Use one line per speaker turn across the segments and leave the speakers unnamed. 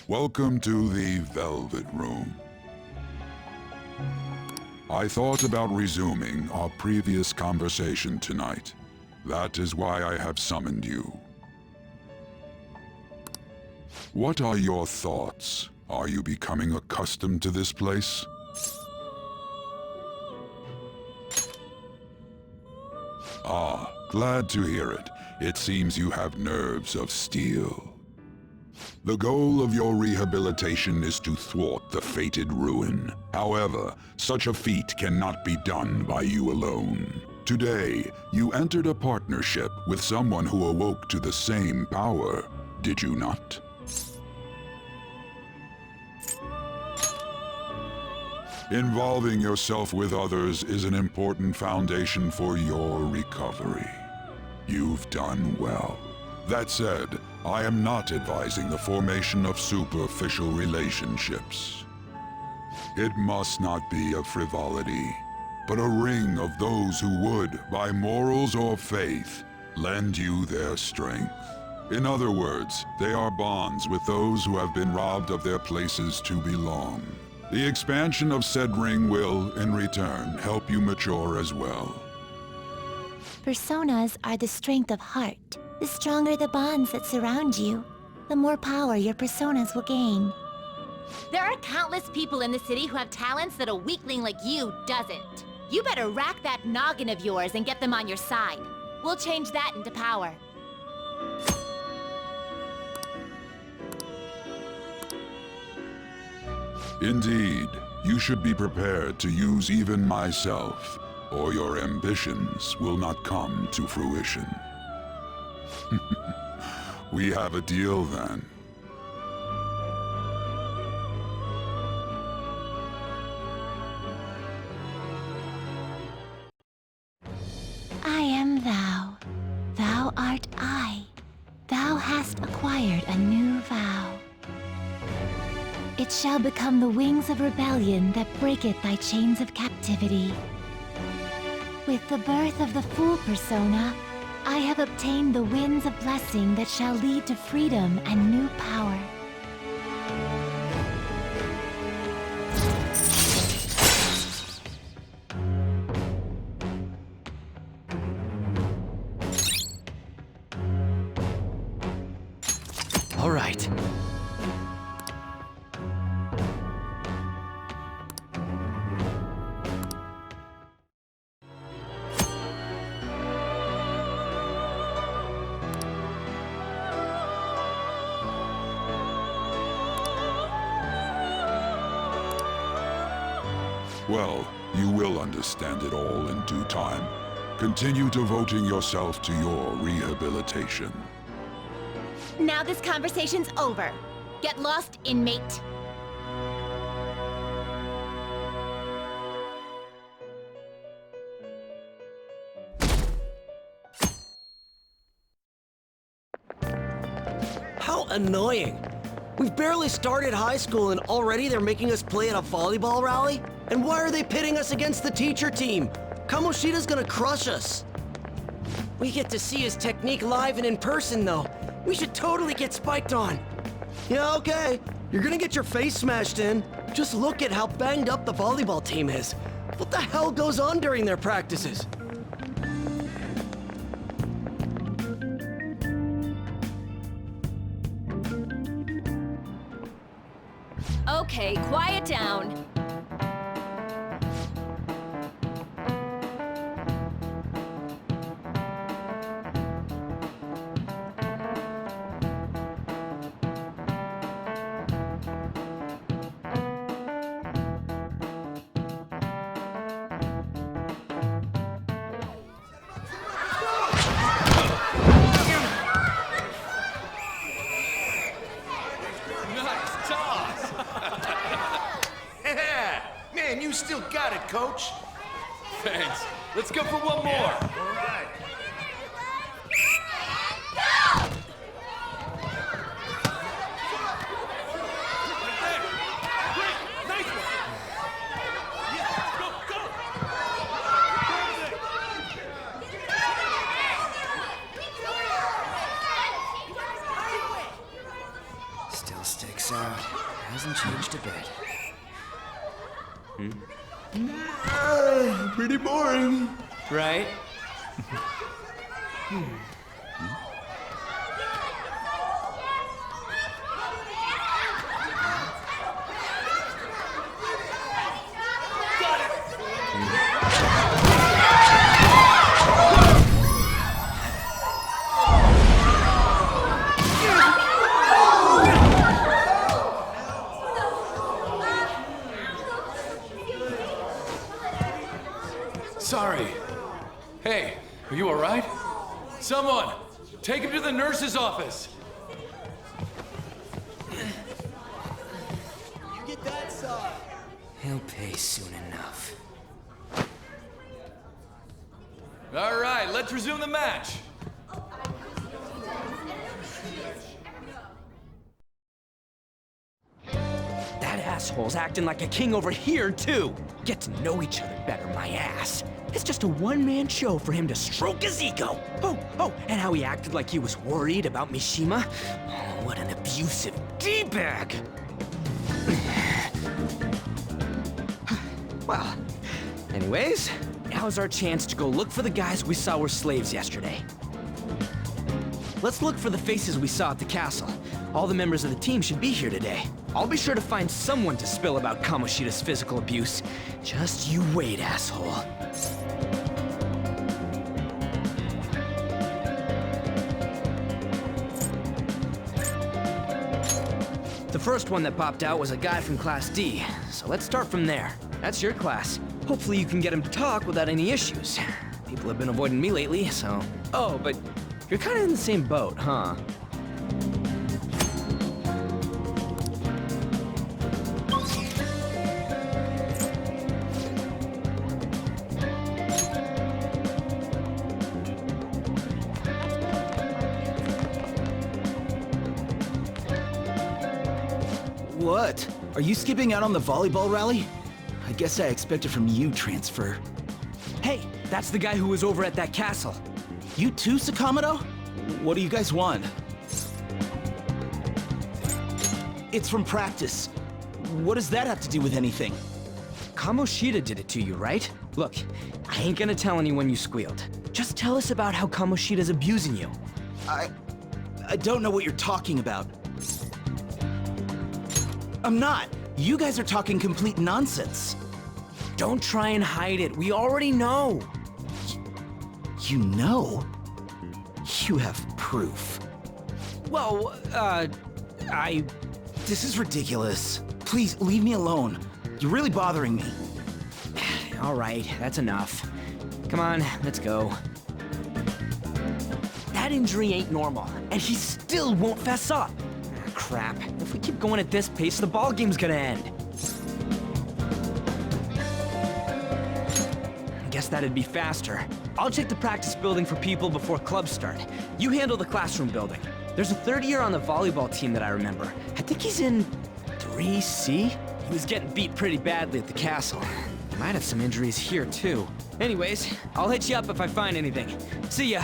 Welcome to the Velvet Room. I thought about resuming our previous conversation tonight. That is why I have summoned you. What are your thoughts? Are you becoming accustomed to this place? Ah, glad to hear it. It seems you have nerves of steel. The goal of your rehabilitation is to thwart the fated ruin. However, such a feat cannot be done by you alone. Today, you entered a partnership with someone who awoke to the same power, did you not? Involving yourself with others is an important foundation for your recovery. You've done well. That said, I am not advising the formation of superficial relationships. It must not be a frivolity, but a ring of those who would, by morals or faith, lend you their strength. In other words, they are bonds with those who have been robbed of their places to belong. The expansion of said ring will, in return, help you mature as well.
Personas are the strength of heart. The stronger the bonds that surround you, the more power your personas will gain.
There are countless people in the city who have talents that a weakling like you doesn't. You better rack that noggin of yours and get them on your side. We'll change that into power.
Indeed, you should be prepared to use even myself, or your ambitions will not come to fruition. We have a deal then.
I am thou. Thou art I. Thou hast acquired a new vow. It shall become the wings of rebellion that breaketh thy chains of captivity. With the birth of the Fool persona, I have obtained the winds of blessing that shall lead to freedom and new power.
All right.
Well, you will understand it all in due time. Continue devoting yourself to your rehabilitation.
Now this conversation's over. Get lost, inmate.
How annoying! We've barely started high school and already they're making us play at a volleyball rally? And why are they pitting us against the teacher team? Kamoshida's gonna crush us. We get to see his technique live and in person though. We should totally get spiked on. Yeah, okay. You're gonna get your face smashed in. Just look at how banged up the volleyball team is. What the hell goes on during their practices?
Okay, quiet down.
Thanks. Let's go for one more.
All right.
Still sticks out. Hasn't changed a bit.
Pretty boring.
Right?
Sorry. Hey, are you all right? Someone, take him to the nurse's office.
He'll pay soon enough.
All right, let's resume the match.
That asshole's acting like a king over here, too. Get to know each other better, my ass. It's just a one-man show for him to stroke his ego. Oh, and how he acted like he was worried about Mishima. Oh, what an abusive D-bag. Well, anyways, now's our chance to go look for the guys we saw were slaves yesterday. Let's look for the faces we saw at the castle. All the members of the team should be here today. I'll be sure to find someone to spill about Kamoshida's physical abuse. Just you wait, asshole. The first one that popped out was a guy from Class D, so let's start from there. That's your class. Hopefully you can get him to talk without any issues. People have been avoiding me lately, so... Oh, but you're kind of in the same boat, huh?
What? Are you skipping out on the volleyball rally? I guess I expected from you, Transfer.
Hey, that's the guy who was over at that castle.
You too, Sakamoto? What do you guys want? It's from practice. What does that have to do with anything?
Kamoshida did it to you, right? Look, I ain't gonna tell anyone you squealed. Just tell us about how Kamoshida's abusing you.
I don't know what you're talking about. I'm not. You guys are talking complete nonsense.
Don't try and hide it. We already know.
You know? You have proof.
Well,
This is ridiculous. Please, leave me alone. You're really bothering me.
All right, that's enough. Come on, let's go. That injury ain't normal, and he still won't fess up. Crap. If we keep going at this pace, the ball game's gonna end. Guess that'd be faster. I'll check the practice building for people before clubs start. You handle the classroom building. There's a third year on the volleyball team that I remember. I think he's in 3C? He was getting beat pretty badly at the castle. Might have some injuries here, too. Anyways, I'll hit you up if I find anything. See ya!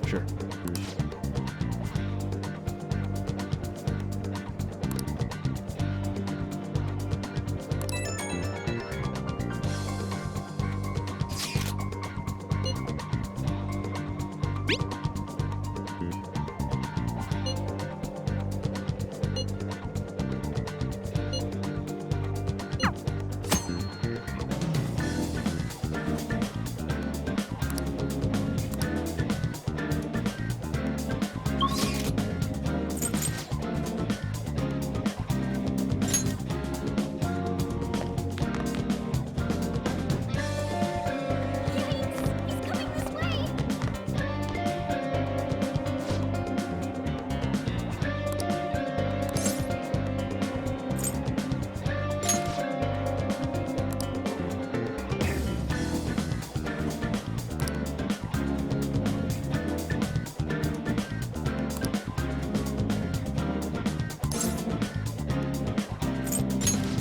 Sure.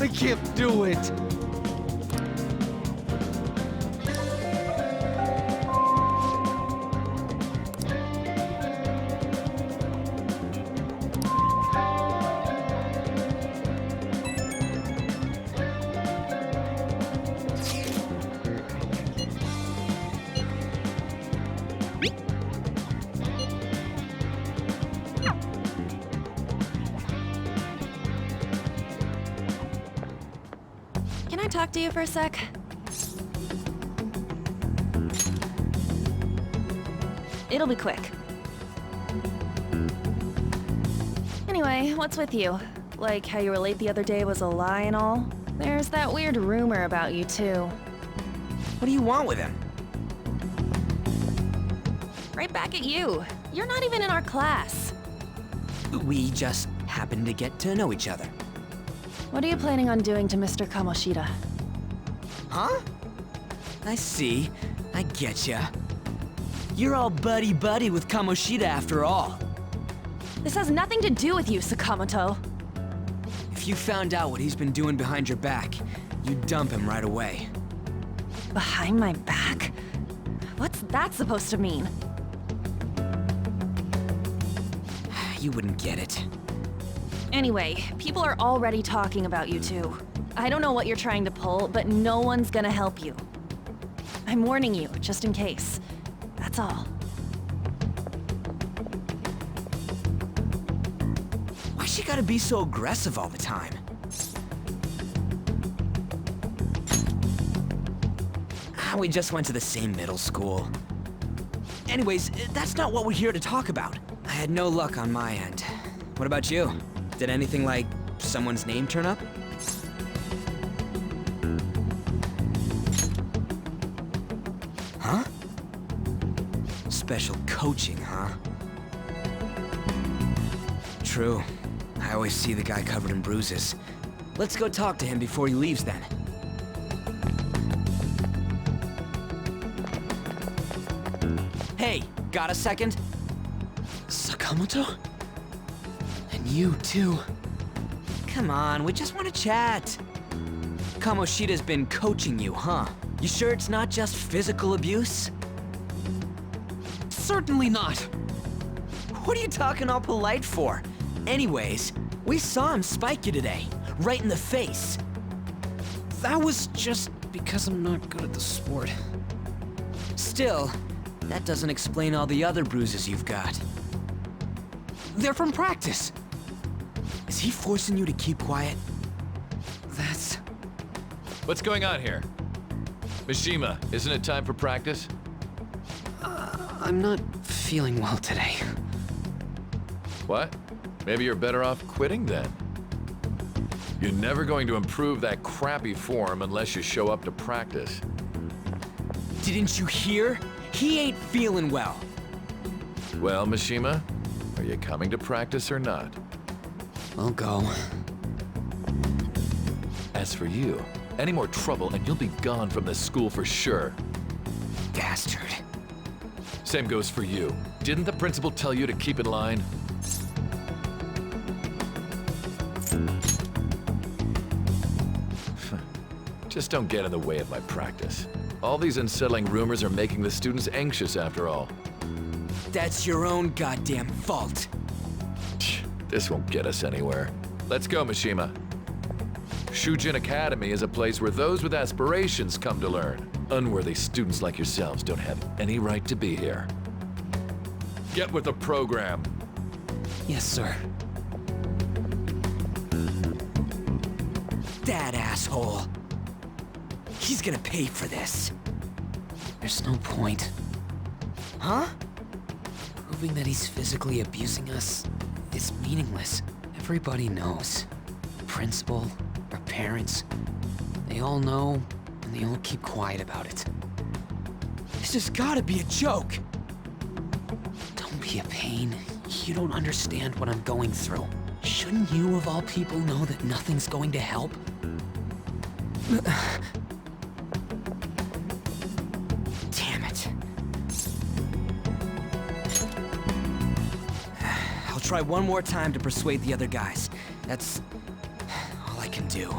I can't do it.
Can I talk to you for a sec? It'll be quick. Anyway, what's with you? Like how you were late the other day was a lie and all? There's that weird rumor about you too.
What do you want with him?
Right back at you. You're not even in our class.
We just happened to get to know each other.
What are you planning on doing to Mr. Kamoshida?
Huh? I see. I getcha. You're all buddy-buddy with Kamoshida after all.
This has nothing to do with you, Sakamoto.
If you found out what he's been doing behind your back, you'd dump him right away.
Behind my back? What's that supposed to mean?
You wouldn't get it.
Anyway, people are already talking about you two. I don't know what you're trying to pull, but no one's gonna help you. I'm warning you, just in case. That's all.
Why she gotta be so aggressive all the time? We just went to the same middle school. Anyways, that's not what we're here to talk about. I had no luck on my end. What about you? Did anything like someone's name turn up? Huh? Special coaching, huh? True. I always see the guy covered in bruises. Let's go talk to him before he leaves then. Hey, got a second? Sakamoto? And you too. Come on, we just want to chat. Kamoshida's been coaching you, huh? You sure it's not just physical abuse? Certainly not. What are you talking all polite for? Anyways, we saw him spike you today, right in the face.
That was just because I'm not good at the sport.
Still, that doesn't explain all the other bruises you've got. They're from practice. Is he forcing you to keep quiet?
That's...
What's going on here? Mishima, isn't it time for practice?
I'm not feeling well today.
What? Maybe you're better off quitting then. You're never going to improve that crappy form unless you show up to practice.
Didn't you hear? He ain't feeling well.
Well, Mishima, are you coming to practice or not?
I'll go.
As for you, any more trouble and you'll be gone from this school for sure.
Bastard.
Same goes for you. Didn't the principal tell you to keep in line? Just don't get in the way of my practice. All these unsettling rumors are making the students anxious after all.
That's your own goddamn fault.
This won't get us anywhere. Let's go, Mishima. Shujin Academy is a place where those with aspirations come to learn. Unworthy students like yourselves don't have any right to be here. Get with the program.
Yes, sir. That asshole. He's gonna pay for this.
There's no point.
Huh?
Proving that he's physically abusing us is meaningless. Everybody knows. The principal, our parents, they all know, and they all keep quiet about it.
This has gotta be a joke.
Don't be a pain. You don't understand what I'm going through. Shouldn't you, of all people, know that nothing's going to help?
Damn it. I'll try one more time to persuade the other guys. That's all I can do.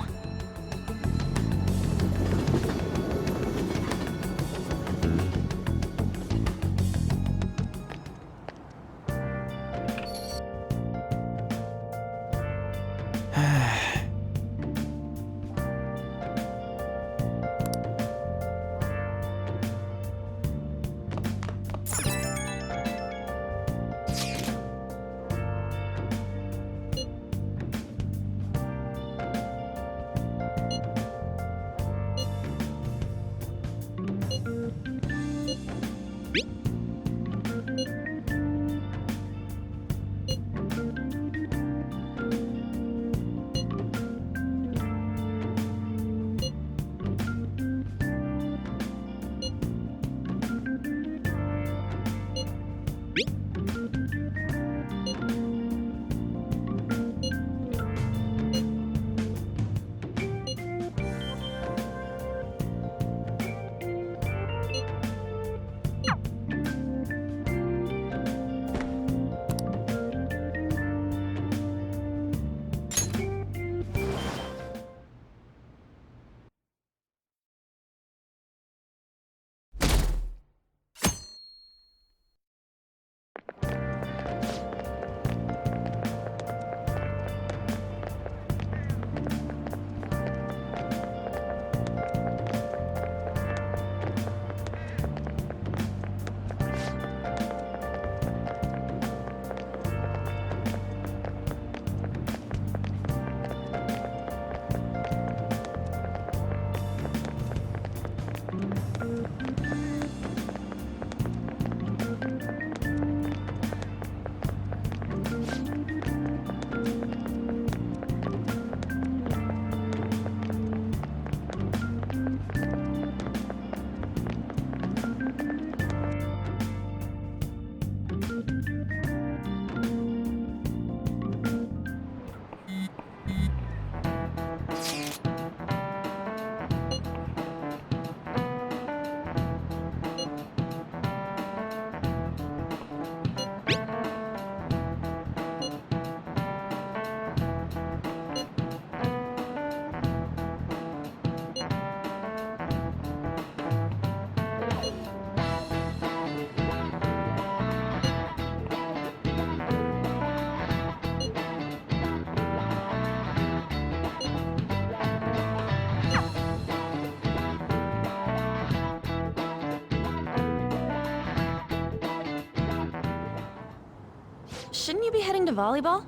Shouldn't you be heading to volleyball?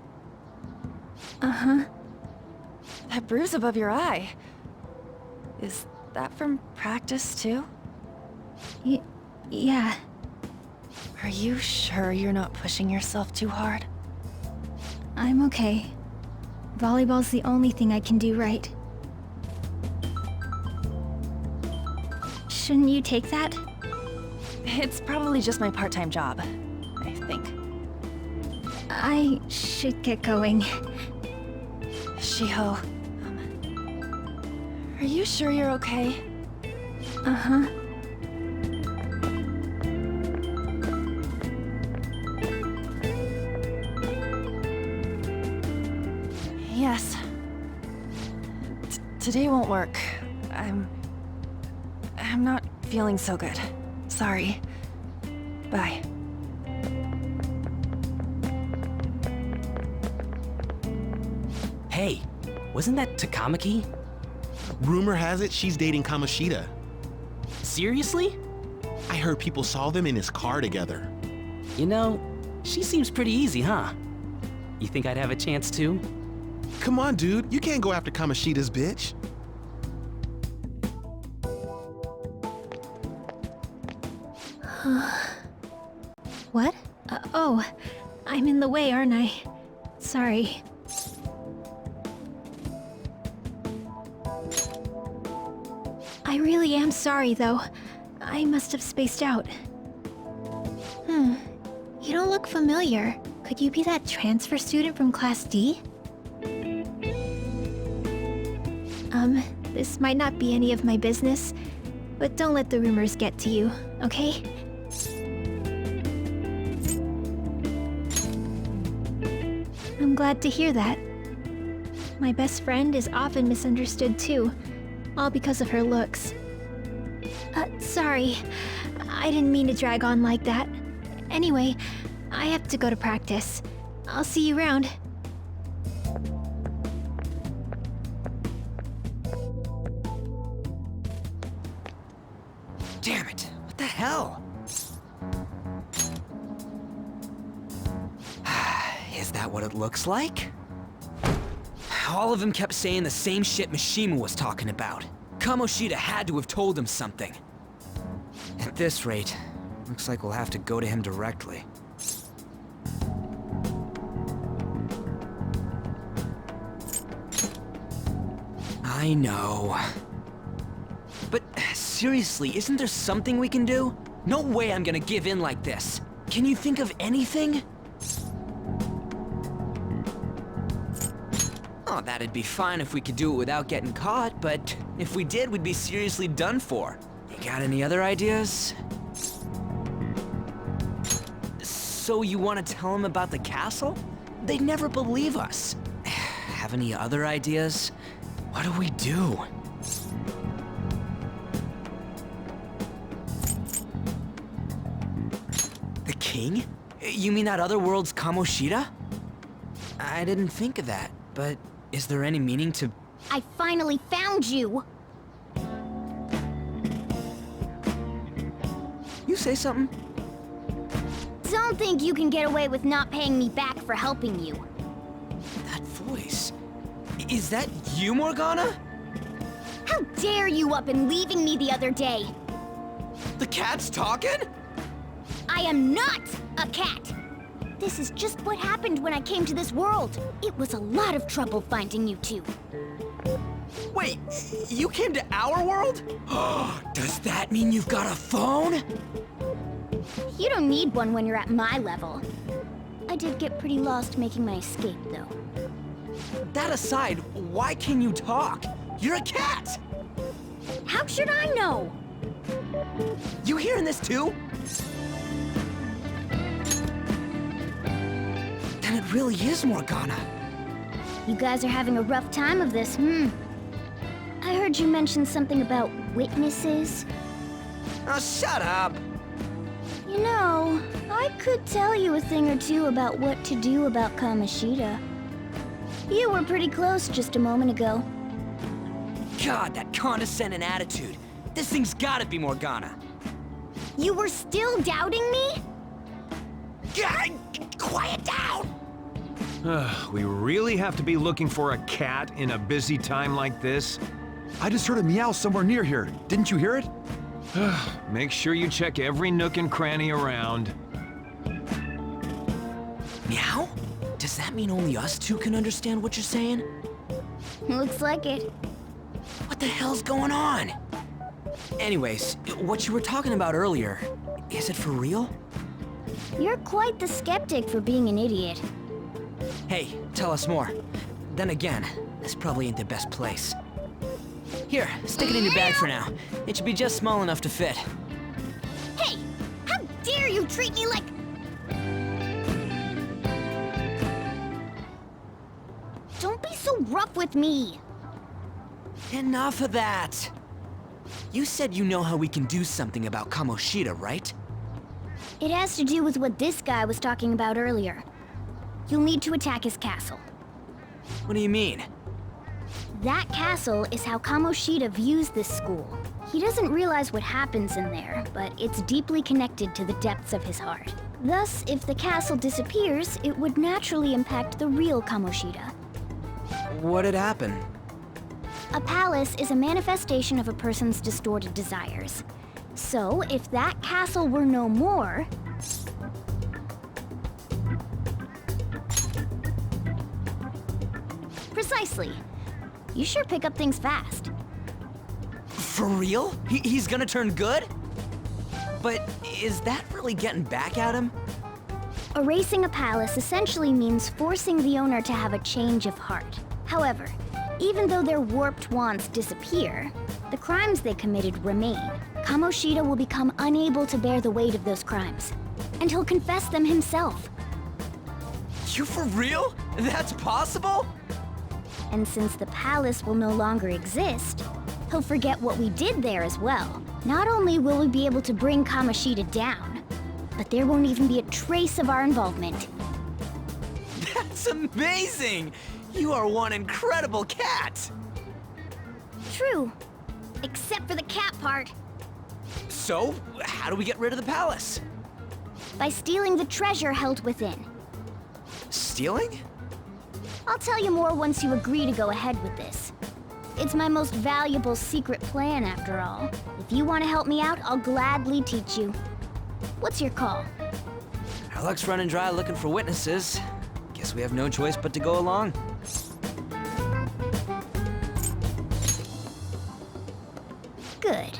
Uh-huh.
That bruise above your eye. Is that from practice, too?
Yeah.
Are you sure you're not pushing yourself too hard?
I'm okay. Volleyball's the only thing I can do right. Shouldn't you take that?
It's probably just my part-time job, I think.
I should get going.
Shiho, are you sure you're okay?
Uh-huh.
Yes. Today won't work. I'm not feeling so good. Sorry. Bye.
Hey, wasn't that Takamaki?
Rumor has it she's dating Kamoshida.
Seriously?
I heard people saw them in his car together.
You know, She seems pretty easy, huh? You think I'd have a chance too?
Come on, dude. You can't go after Kamoshida's bitch.
What? Oh, I'm in the way, aren't I? Sorry. I really am sorry, though. I must have spaced out. You don't look familiar. Could you be that transfer student from Class D? This might not be any of my business, but don't let the rumors get to you, okay? I'm glad to hear that. My best friend is often misunderstood too, all because of her looks. Sorry. I didn't mean to drag on like that. Anyway, I have to go to practice. I'll see you around.
Damn it! What the hell? Is that what it looks like? All of them kept saying the same shit Mishima was talking about. Kamoshida had to have told him something. At this rate, looks like we'll have to go to him directly. I know. But seriously, isn't there something we can do? No way I'm gonna give in like this. Can you think of anything? Oh, that'd be fine if we could do it without getting caught, but if we did, we'd be seriously done for. You got any other ideas? So you want to tell them about the castle? They'd never believe us. Have any other ideas? What do we do? The king? You mean that other world's Kamoshida? I didn't think of that, but is there any meaning to...
I finally found you!
You say something?
Don't think you can get away with not paying me back for helping you.
That voice... Is that you, Morgana?
How dare you up and leaving me the other day?
The cat's talking?
I am not a cat! This is just what happened when I came to this world. It was a lot of trouble finding you two.
Wait, you came to our world? Does that mean you've got a phone?
You don't need one when you're at my level. I did get pretty lost making my escape, though.
That aside, why can you talk? You're a cat!
How should I know?
You hearing this too? Then it really is Morgana.
You guys are having a rough time of this, I heard you mention something about witnesses.
Oh, shut up!
You know, I could tell you a thing or two about what to do about Kamoshida. You were pretty close just a moment ago.
God, that condescending attitude. This thing's gotta be Morgana.
You were still doubting me?
God, quiet down!
We really have to be looking for a cat in a busy time like this? I just heard a meow somewhere near here. Didn't you hear it? Make sure you check every nook and cranny around.
Meow? Does that mean only us two can understand what you're saying?
Looks like it.
What the hell's going on? Anyways, what you were talking about earlier, is it for real?
You're quite the skeptic for being an idiot.
Hey, tell us more. Then again, this probably ain't the best place. Here, stick it in your bag for now. It should be just small enough to fit.
Hey! How dare you treat me like... Don't be so rough with me!
Enough of that! You said you know how we can do something about Kamoshida, right?
It has to do with what this guy was talking about earlier. You'll need to attack his castle.
What do you mean?
That castle is how Kamoshida views this school. He doesn't realize what happens in there, but it's deeply connected to the depths of his heart. Thus, if the castle disappears, it would naturally impact the real Kamoshida.
What'd happen?
A palace is a manifestation of a person's distorted desires. So, if that castle were no more... Precisely. You sure pick up things fast.
For real? He's gonna turn good? But is that really getting back at him?
Erasing a palace essentially means forcing the owner to have a change of heart. However, even though their warped wants disappear, the crimes they committed remain. Kamoshida will become unable to bear the weight of those crimes, and he'll confess them himself.
You for real? That's possible?
And since the palace will no longer exist, he'll forget what we did there as well. Not only will we be able to bring Kamoshida down, but there won't even be a trace of our involvement.
That's amazing! You are one incredible cat!
True. Except for the cat part.
So, how do we get rid of the palace?
By stealing the treasure held within.
Stealing?
I'll tell you more once you agree to go ahead with this. It's my most valuable secret plan, after all. If you want to help me out, I'll gladly teach you. What's your call?
Our luck's running dry looking for witnesses. Guess we have no choice but to go along.
Good.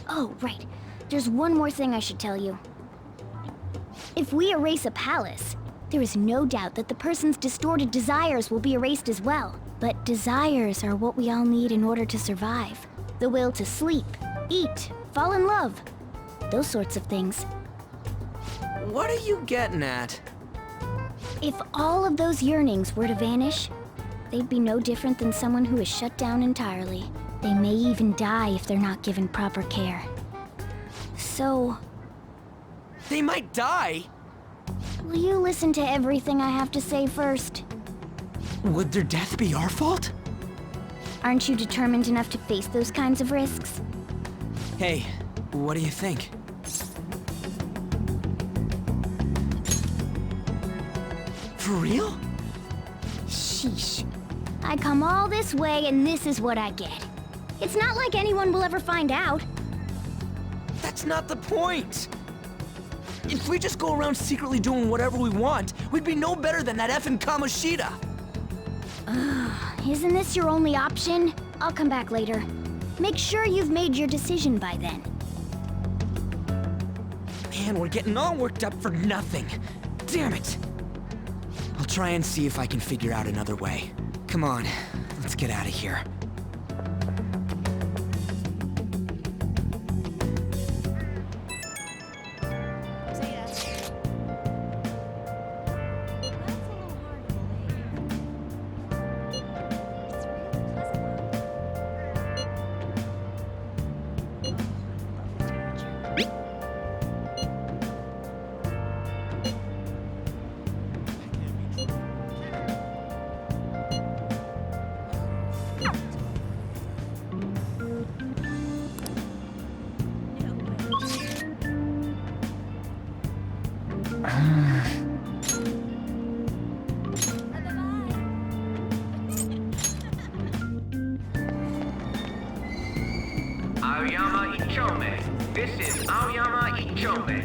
Oh, right. There's one more thing I should tell you. If we erase a palace, there is no doubt that the person's distorted desires will be erased as well. But desires are what we all need in order to survive. The will to sleep, eat, fall in love. Those sorts of things.
What are you getting at?
If all of those yearnings were to vanish, they'd be no different than someone who is shut down entirely. They may even die if they're not given proper care. So...
They might die?
Will you listen to everything I have to say first?
Would their death be our fault?
Aren't you determined enough to face those kinds of risks?
Hey, what do you think? For real?
Sheesh. I come all this way and this is what I get. It's not like anyone will ever find out.
That's not the point! If we just go around secretly doing whatever we want, we'd be no better than that effing Kamoshida!
Isn't this your only option? I'll come back later. Make sure you've made your decision by then.
Man, we're getting all worked up for nothing. Damn it! I'll try and see if I can figure out another way. Come on, let's get out of here.
Aoyama Ichome. This is Aoyama Ichome.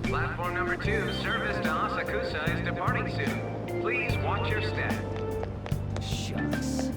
Platform number 2, service to Asakusa is departing soon. Please watch your step.
Shucks.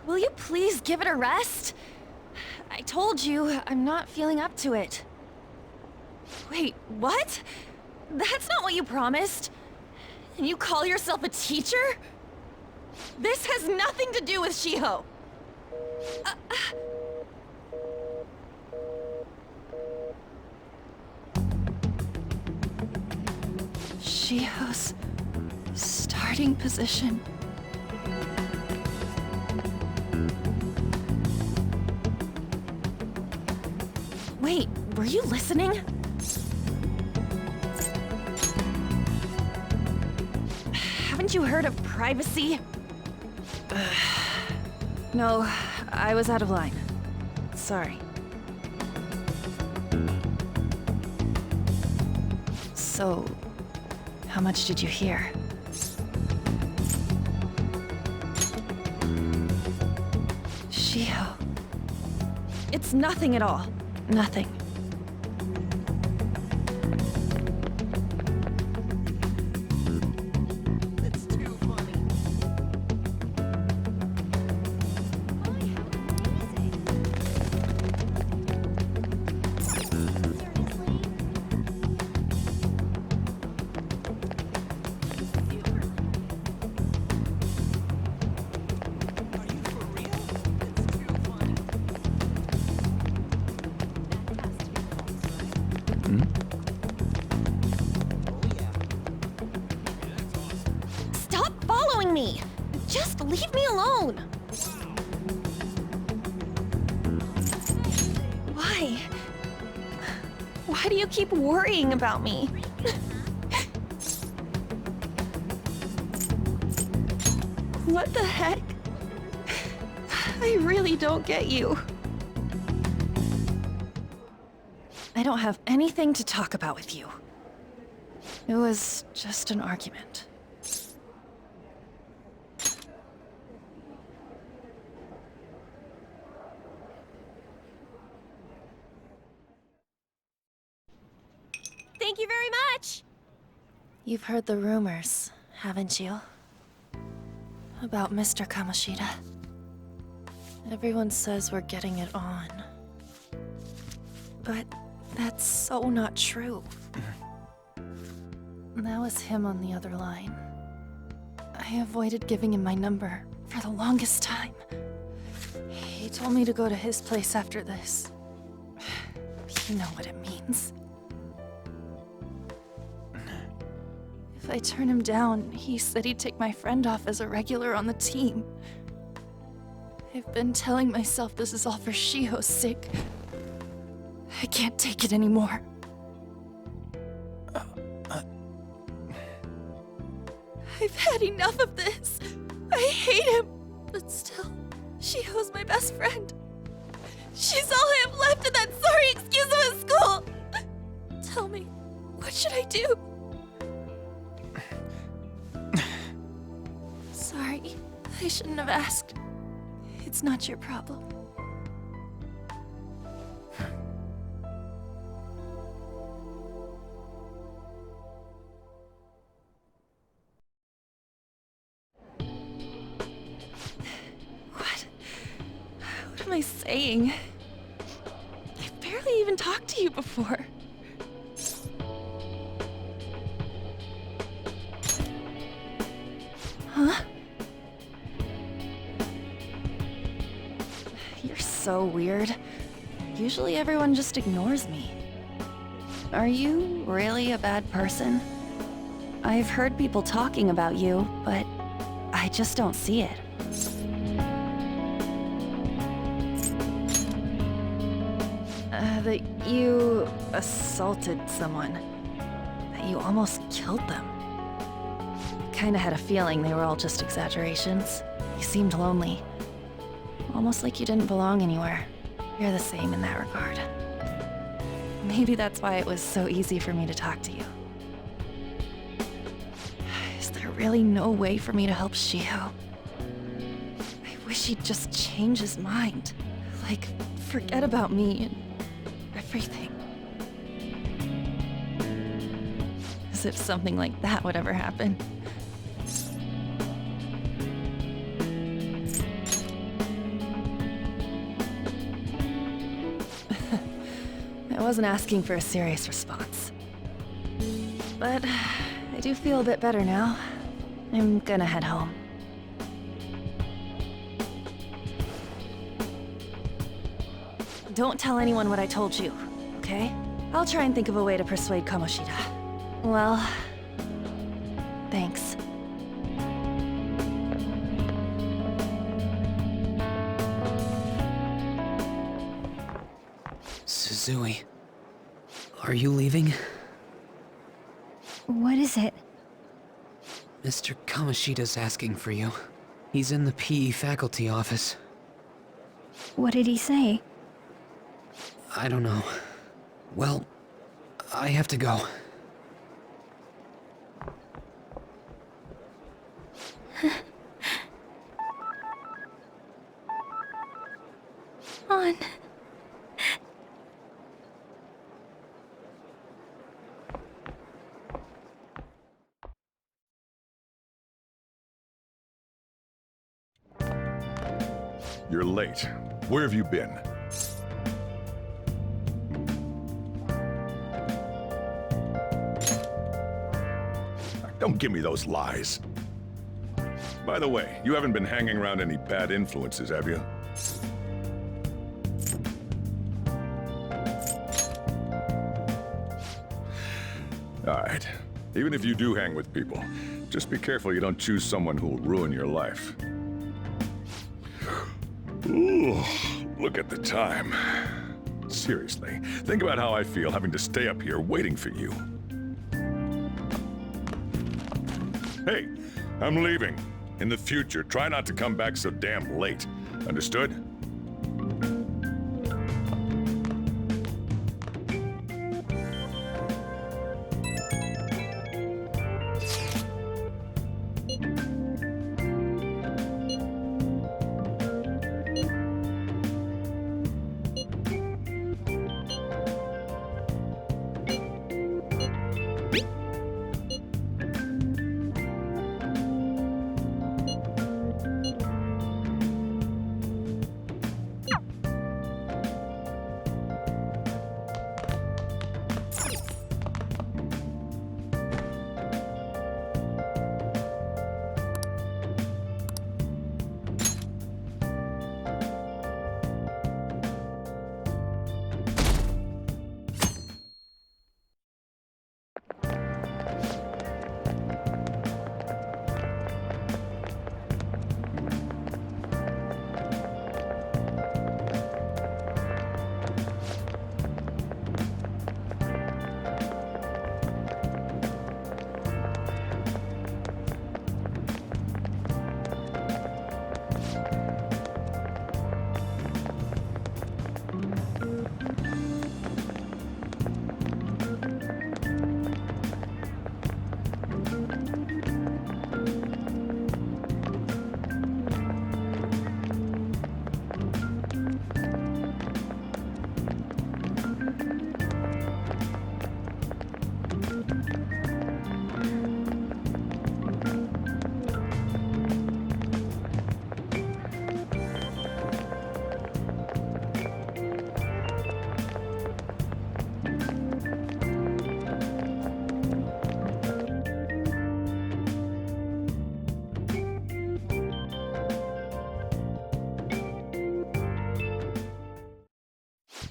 Will you please give it a rest? I told you, I'm not feeling up to it. Wait, what? That's not what you promised. And you call yourself a teacher? This has nothing to do with Shiho. Shiho's starting position. Wait, were you listening? Haven't you heard of privacy? No, I was out of line. Sorry. So, how much did you hear? Shiho. It's nothing at all. Nothing. Stop following me! Just leave me alone! Why? Why do you keep worrying about me? What the heck? I really don't get you. I don't have anything to talk about with you. It was just an argument.
Thank you very much!
You've heard the rumors, haven't you? About Mr. Kamoshida. Everyone says we're getting it on. But that's so not true. That was him on the other line. I avoided giving him my number for the longest time. He told me to go to his place after this. You know what it means. If I turn him down, he said he'd take my friend off as a regular on the team. I've been telling myself this is all for Shiho's sake. I can't take it anymore. I've had enough of this. I hate him. But still, Shiho's my best friend. She's all I have left in that sorry excuse of a school. Tell me, what should I do? Sorry, I shouldn't have asked. It's not your problem. What am I saying? I've barely even talked to you before. Huh? You're so weird. Usually everyone just ignores me. Are you really a bad person? I've heard people talking about you, but I just don't see it. That you assaulted someone. That you almost killed them. Kinda had a feeling they were all just exaggerations. You seemed lonely. Almost like you didn't belong anywhere. You're the same in that regard. Maybe that's why it was so easy for me to talk to you. Is there really no way for me to help Shiho? I wish he'd just change his mind. Like, forget about me and everything. As if something like that would ever happen. I wasn't asking for a serious response. but I do feel a bit better now. I'm gonna head home. Don't tell anyone what I told you, okay? I'll try and think of a way to persuade Kamoshida. Well, thanks.
Suzui, are you leaving?
What is it?
Mr. Kamoshida's asking for you. He's in the PE faculty office.
What did he say?
I don't know. Well, I have to go.
On.
You're late. Where have you been? Don't give me those lies. By the way, you haven't been hanging around any bad influences, have you? All right. Even if you do hang with people, just be careful you don't choose someone who will ruin your life. Ooh, look at the time. Seriously, think about how I feel having to stay up here waiting for you. Hey, I'm leaving. In the future, try not to come back so damn late. Understood?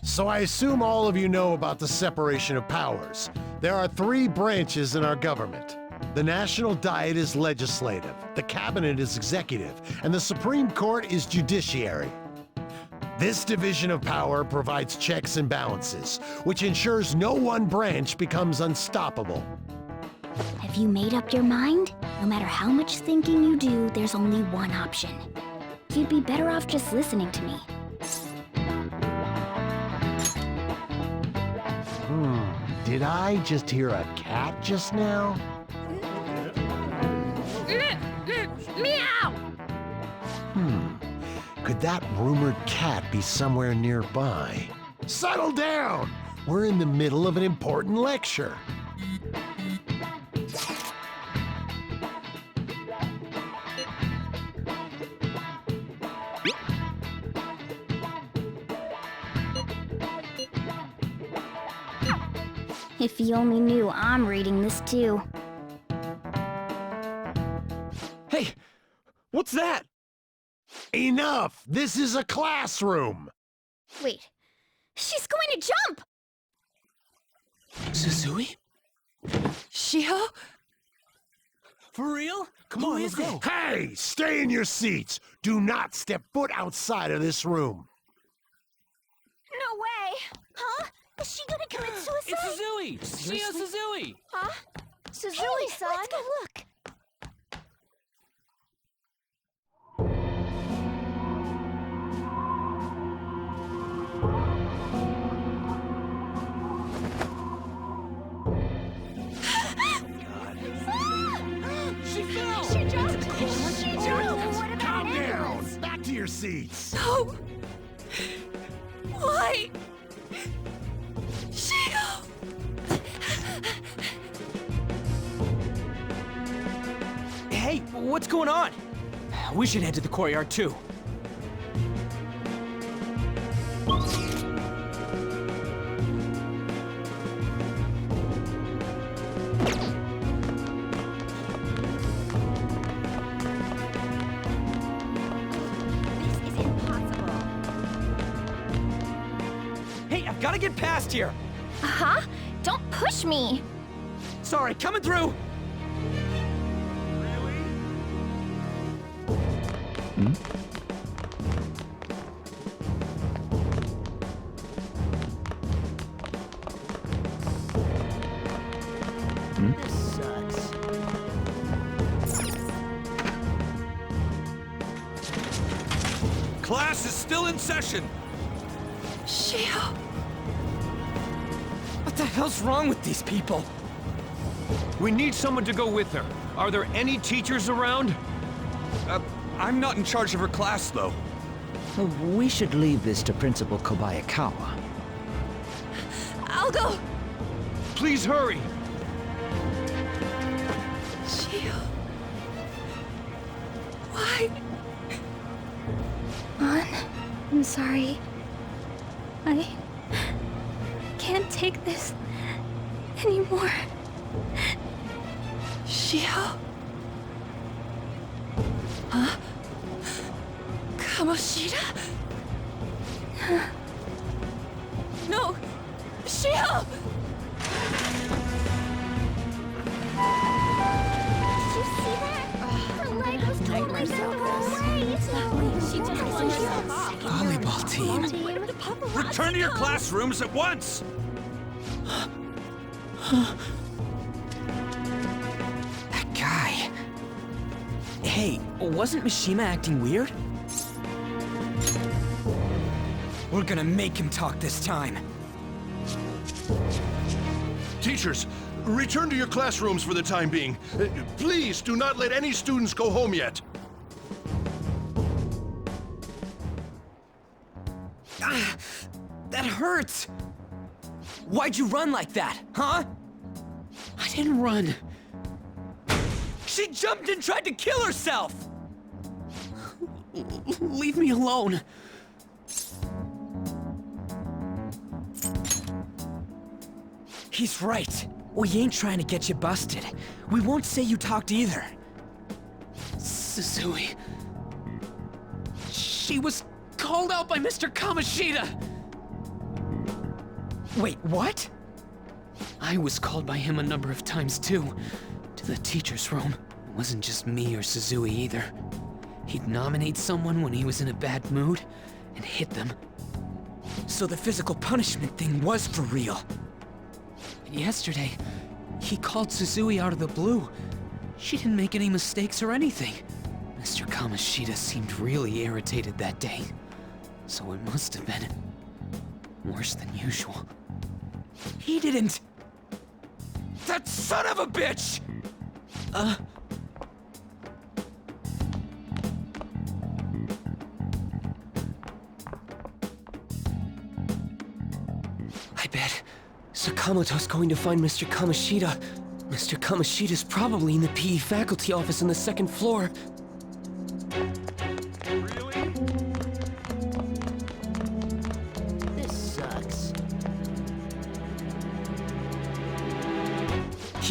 So I assume all of you know about the separation of powers. There are 3 branches in our government. The National Diet is legislative, the Cabinet is executive, and the Supreme Court is judiciary. This division of power provides checks and balances, which ensures no one branch becomes unstoppable.
Have you made up your mind? No matter how much thinking you do, there's only one option. You'd be better off just listening to me.
Did I just hear a cat just now?
Meow!
Could that rumored cat be somewhere nearby? Settle down! We're in the middle of an important lecture.
If you only knew I'm reading this too.
Hey, what's that?
Enough! This is a classroom!
Wait, she's going to jump!
Suzui? Shiho? For real?
Come on, let's go. Hey, stay in your seats! Do not step foot outside of this room.
No way! Huh? Is she gonna commit suicide?
It's Suzui! Shio Suzui!
Huh? Suzui-san? Let's go look.
She fell!
She jumped! She jumped! What about
Calm
Nicholas?
down! Back to your seats!
No! Why? Shio!
Hey, what's going on? We should head to the courtyard too.
This is impossible.
Hey, I've got to get past here.
Uh-huh. Don't push me.
Sorry, coming through.
This sucks.
Class is still in session.
Shio!
What the hell's wrong with these people?
We need someone to go with her. Are there any teachers around? I'm not in charge of her class, though.
We should leave this to Principal Kobayakawa.
I'll go!
Please hurry.
Shio... Why?
An, I'm sorry. I can't take this anymore.
Shio? Huh? Kamoshida? No! Shio!
Did you see that? Her leg was totally broken away. She just wants to
Volleyball team. Return to your classrooms at once!
That guy. Hey, wasn't Mishima acting weird? We're gonna make him talk this time.
Teachers, return to your classrooms for the time being. Please do not let any students go home yet.
Ah, that hurts! Why'd you run like that, huh?
I didn't run.
She jumped and tried to kill herself!
Leave me alone.
He's right. We ain't trying to get you busted. We won't say you talked either.
Suzui. She was called out by Mr. Kamoshida!
Wait, what?
I was called by him a number of times too. To the teacher's room. It wasn't just me or Suzui either. He'd nominate someone when he was in a bad mood, and hit them.
So the physical punishment thing was for real.
And yesterday, he called Suzui out of the blue. She didn't make any mistakes or anything. Mr. Kamoshida seemed really irritated that day. So it must have been worse than usual.
He didn't... That son of a bitch!
I bet Sakamoto's going to find Mr. Kamoshida. Mr. Kamoshida's probably in the PE faculty office on the second floor. This sucks.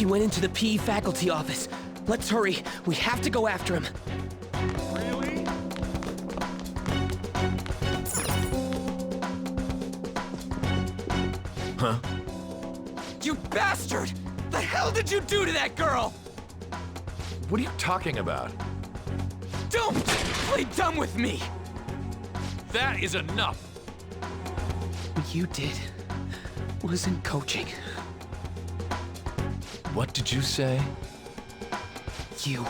he went into the PE faculty office. Let's hurry. We have to go after him.
Really?
Huh?
You bastard! The hell did you do to that girl?
What are you talking about?
Don't play dumb with me!
That is enough!
What you did wasn't coaching.
What did you say?
You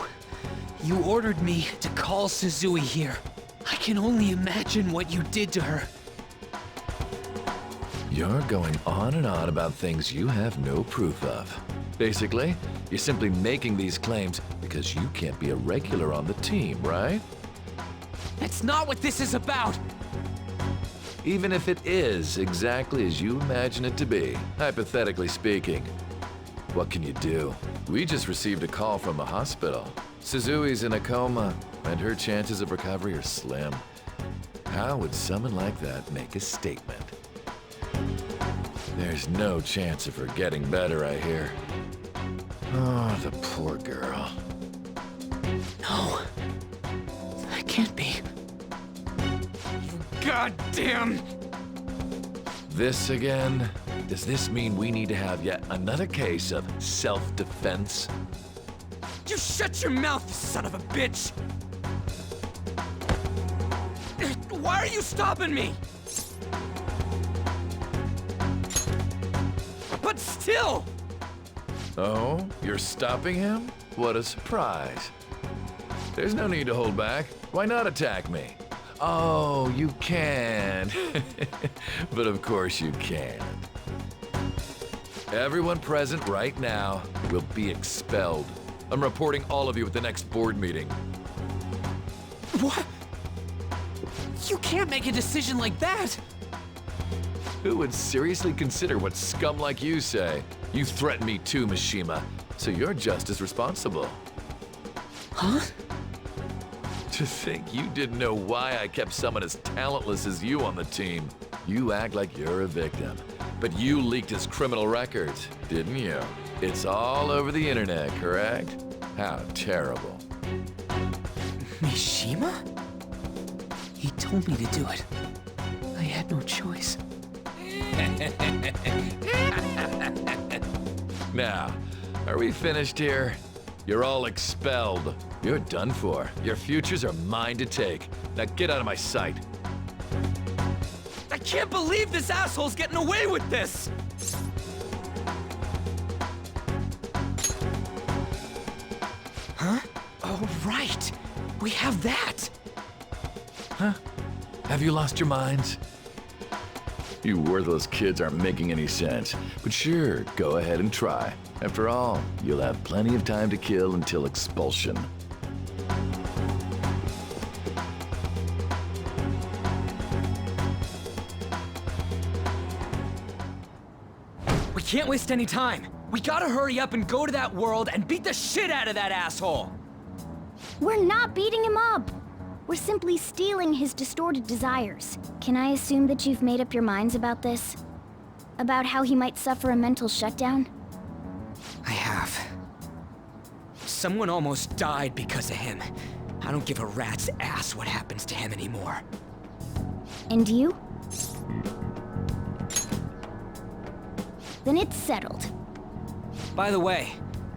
ordered me to call Suzui here. I can only imagine what you did to her.
You're going on and on about things you have no proof of. Basically, you're simply making these claims because you can't be a regular on the team, right?
That's not what this is about!
Even if it is exactly as you imagine it to be, hypothetically speaking, what can you do? We just received a call from the hospital. Suzui's in a coma, and her chances of recovery are slim. How would someone like that make a statement? There's no chance of her getting better, I hear. Oh, the poor girl.
No. That can't be. You goddamn...
This again? Does this mean we need to have yet another case of self-defense?
You shut your mouth, you son of a bitch! Why are you stopping me? But still!
Oh, you're stopping him? What a surprise. There's no need to hold back. Why not attack me? Oh, you can. But of course you can't. Everyone present right now will be expelled. I'm reporting all of you at the next board meeting.
What? You can't make a decision like that!
Who would seriously consider what scum like you say? You threatened me too, Mishima, so you're just as responsible.
Huh?
To think you didn't know why I kept someone as talentless as you on the team. You act like you're a victim, but you leaked his criminal records, didn't you? It's all over the internet, correct? How terrible.
Mishima? He told me to do it. I had no choice.
Now, are we finished here? You're all expelled. You're done for. Your futures are mine to take. Now get out of my sight.
I can't believe this asshole's getting away with this! Huh? Oh, right. We have that.
Huh? Have you lost your minds? You worthless kids aren't making any sense. But sure, go ahead and try. After all, you'll have plenty of time to kill until expulsion.
We can't waste any time. We gotta hurry up and go to that world and beat the shit out of that asshole!
We're not beating him up! We're simply stealing his distorted desires. Can I assume that you've made up your minds about this? About how he might suffer a mental shutdown?
I have. Someone almost died because of him. I don't give a rat's ass what happens to him anymore.
And you? Then it's settled.
By the way,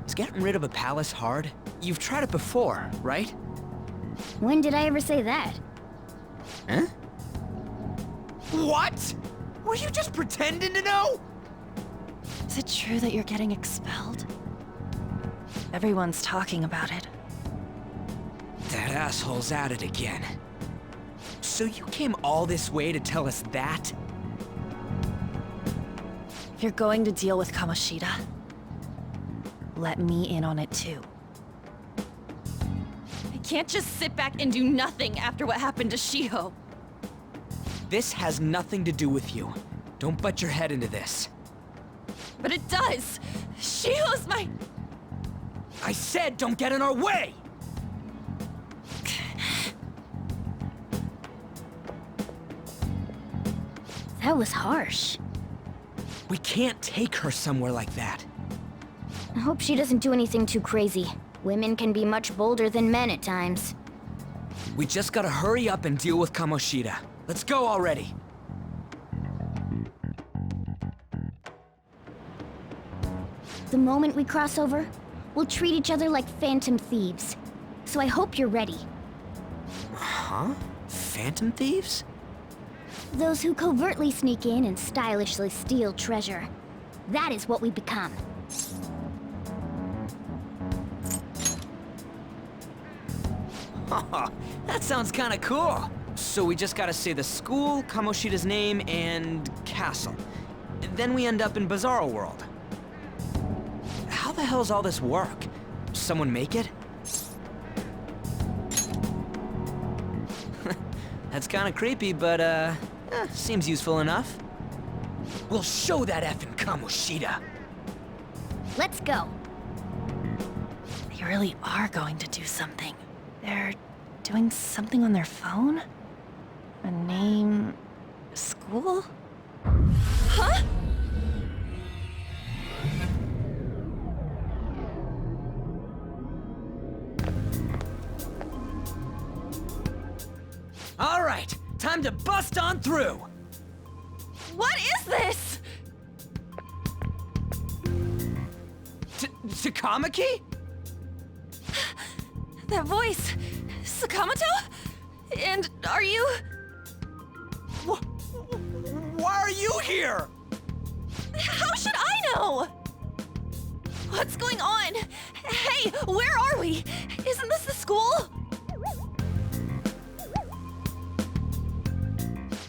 is getting rid of a palace hard? You've tried it before, right?
When did I ever say that?
Huh? What? Were you just pretending to know?
Is it true that you're getting expelled? Everyone's talking about it.
That asshole's at it again. So you came all this way to tell us that?
If you're going to deal with Kamoshida, let me in on it too.
I can't just sit back and do nothing after what happened to Shiho.
This has nothing to do with you. Don't butt your head into this.
But it does! Shiho's my...
I said don't get in our way!
That was harsh.
We can't take her somewhere like that.
I hope she doesn't do anything too crazy. Women can be much bolder than men at times.
We just gotta hurry up and deal with Kamoshida. Let's go already.
The moment we cross over, we'll treat each other like Phantom Thieves. So I hope you're ready.
Huh? Phantom Thieves?
Those who covertly sneak in and stylishly steal treasure. That is what we become.
That sounds kinda cool. So we just gotta say the school, Kamoshida's name, and castle. Then we end up in Bizarro World. How the hell's all this work? Someone make it? That's kinda creepy, but seems useful enough. We'll show that effing Kamoshida.
Let's go.
They really are going to do something. They're doing something on their phone? A name... school?
Huh?
All right, time to bust on through.
What is this?
Takamaki?
That voice. Sakamoto? And are you...
Why are you here?
How should I know? What's going on? Hey, where are we? Isn't this the school?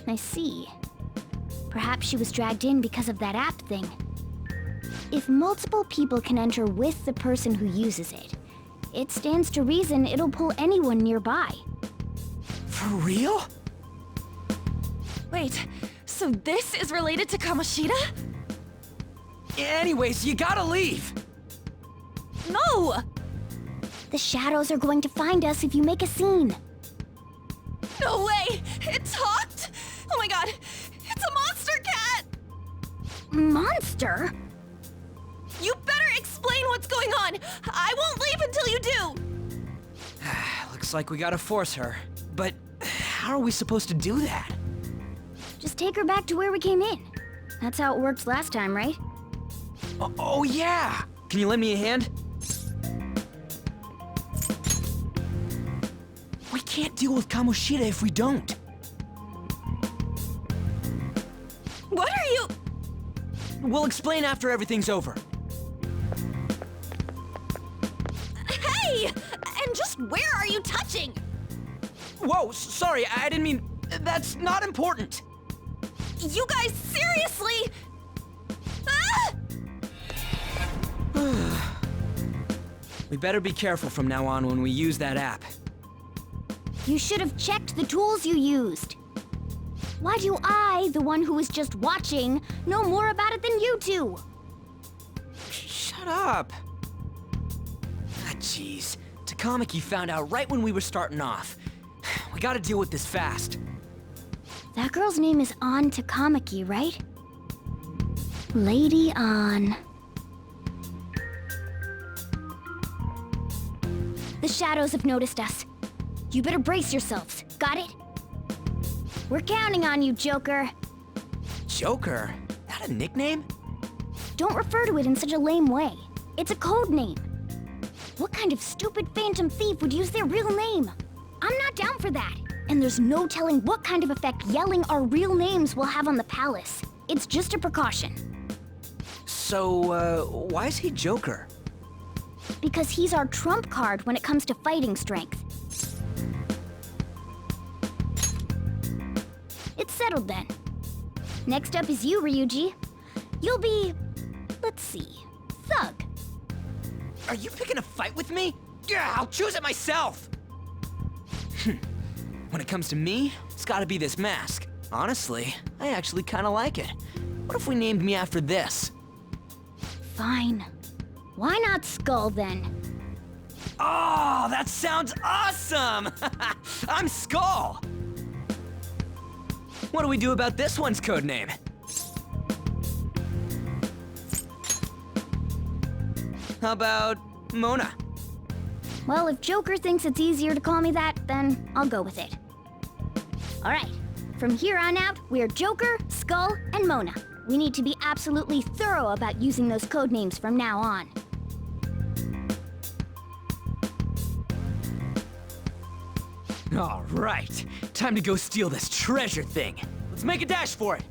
I see. Perhaps she was dragged in because of that app thing. If multiple people can enter with the person who uses it, it stands to reason it'll pull anyone nearby.
For real?
Wait, so this is related to Kamoshida?
Anyways, you gotta leave.
No!
The shadows are going to find us if you make a scene.
No way! It talked? Oh my god! It's a monster cat!
Monster?
You better explain what's going on! I won't leave until you do!
Looks like we gotta force her. But how are we supposed to do that?
Just take her back to where we came in. That's how it worked last time, right?
Oh yeah! Can you lend me a hand? We can't deal with Kamoshida if we don't.
What are you...
We'll explain after everything's over.
Hey! And just where are you touching?
Whoa, sorry, I didn't mean... That's not important.
You guys, seriously? Ah!
We better be careful from now on when we use that app.
You should have checked the tools you used. Why do I, the one who was just watching, know more about it than you two?
Shut up. Ah, jeez. Takamaki found out right when we were starting off. We gotta deal with this fast.
That girl's name is An Takamaki, right? Lady An. The shadows have noticed us. You better brace yourselves. Got it? We're counting on you, Joker.
Joker? That a nickname?
Don't refer to it in such a lame way. It's a code name. What kind of stupid phantom thief would use their real name? I'm not down for that. And there's no telling what kind of effect yelling our real names will have on the palace. It's just a precaution.
So, why is he Joker?
Because he's our trump card when it comes to fighting strength. It's settled then. Next up is you, Ryuji. You'll be... let's see... Thug.
Are you picking a fight with me? Yeah, I'll choose it myself! When it comes to me, it's gotta be this mask. Honestly, I actually kinda like it. What if we named me after this?
Fine. Why not Skull, then?
Oh, that sounds awesome! I'm Skull! What do we do about this one's codename? How about Mona?
Well, if Joker thinks it's easier to call me that, then I'll go with it. Alright, from here on out, we're Joker, Skull, and Mona. We need to be absolutely thorough about using those code names from now on.
All right, time to go steal this treasure thing. Let's make a dash for it.